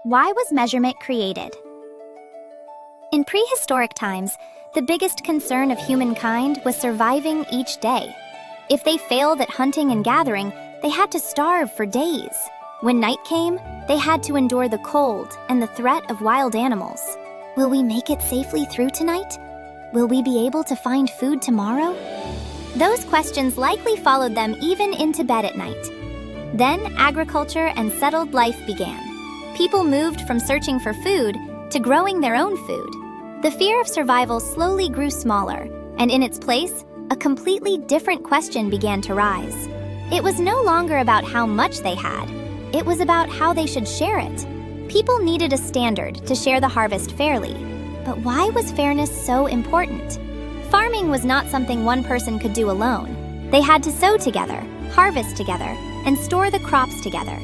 Why was measurement created? In prehistoric times, the biggest concern of humankind was surviving each day. If they failed at hunting and gathering, they had to starve for days. When night came, they had to endure the cold and the threat of wild animals. Will we make it safely through tonight? Will we be able to find food tomorrow? Those questions likely followed them even into bed at night. Then agriculture and settled life began. People moved from searching for food to growing their own food. The fear of survival slowly grew smaller, and in its place, a completely different question began to rise. It was no longer about how much they had. It was about how they should share it. People needed a standard to share the harvest fairly. But why was fairness so important? Farming was not something one person could do alone. They had to sow together, harvest together, and store the crops together.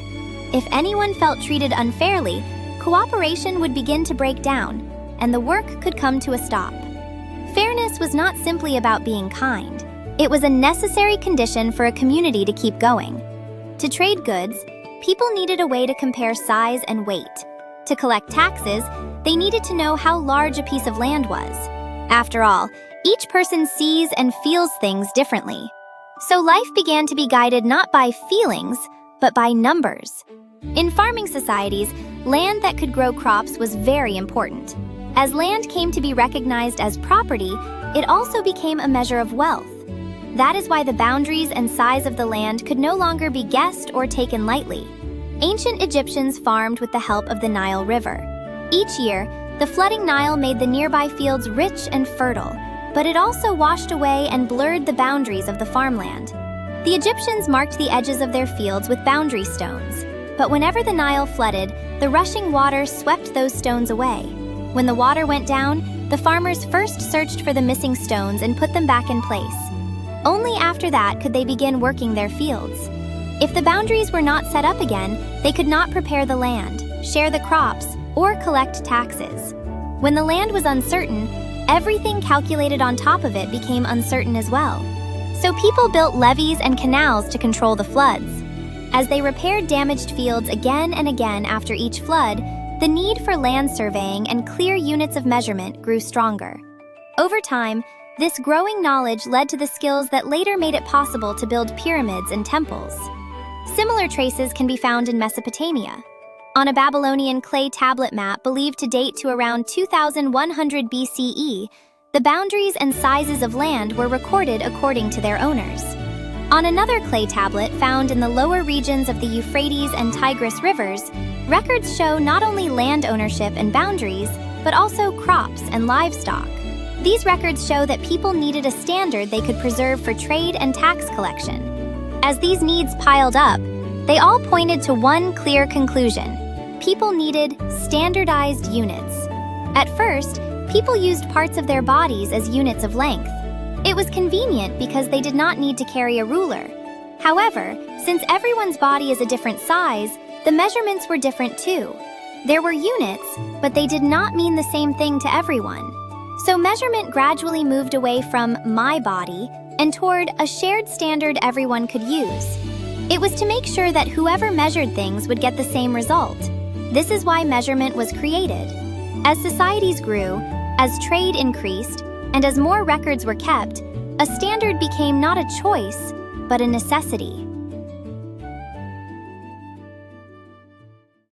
If anyone felt treated unfairly, cooperation would begin to break down, and the work could come to a stop. Fairness was not simply about being kind. It was a necessary condition for a community to keep going. To trade goods, people needed a way to compare size and weight. To collect taxes, they needed to know how large a piece of land was. After all, each person sees and feels things differently. So life began to be guided not by feelings, but by numbers. In farming societies, land that could grow crops was very important. As land came to be recognized as property, it also became a measure of wealth. That is why the boundaries and size of the land could no longer be guessed or taken lightly. Ancient Egyptians farmed with the help of the Nile River. Each year, the flooding Nile made the nearby fields rich and fertile, but it also washed away and blurred the boundaries of the farmland. The Egyptians marked the edges of their fields with boundary stones, but whenever the Nile flooded, the rushing water swept those stones away. When the water went down, the farmers first searched for the missing stones and put them back in place. Only after that could they begin working their fields. If the boundaries were not set up again, they could not prepare the land, share the crops, or collect taxes. When the land was uncertain, everything calculated on top of it became uncertain as well. So people built levees and canals to control the floods. As they repaired damaged fields again and again after each flood, the need for land surveying and clear units of measurement grew stronger. Over time, this growing knowledge led to the skills that later made it possible to build pyramids and temples. Similar traces can be found in Mesopotamia. On a Babylonian clay tablet map believed to date to around 2100 BCE, the boundaries and sizes of land were recorded according to their owners. On another clay tablet found in the lower regions of the Euphrates and Tigris rivers, records show not only land ownership and boundaries, but also crops and livestock. These records show that people needed a standard they could preserve for trade and tax collection. As these needs piled up, they all pointed to one clear conclusion. People needed standardized units. At first, people used parts of their bodies as units of length. It was convenient because they did not need to carry a ruler. However, since everyone's body is a different size, the measurements were different too. There were units, but they did not mean the same thing to everyone. So measurement gradually moved away from my body and toward a shared standard everyone could use. It was to make sure that whoever measured things would get the same result. This is why measurement was created. As societies grew, as trade increased, and as more records were kept, a standard became not a choice, but a necessity.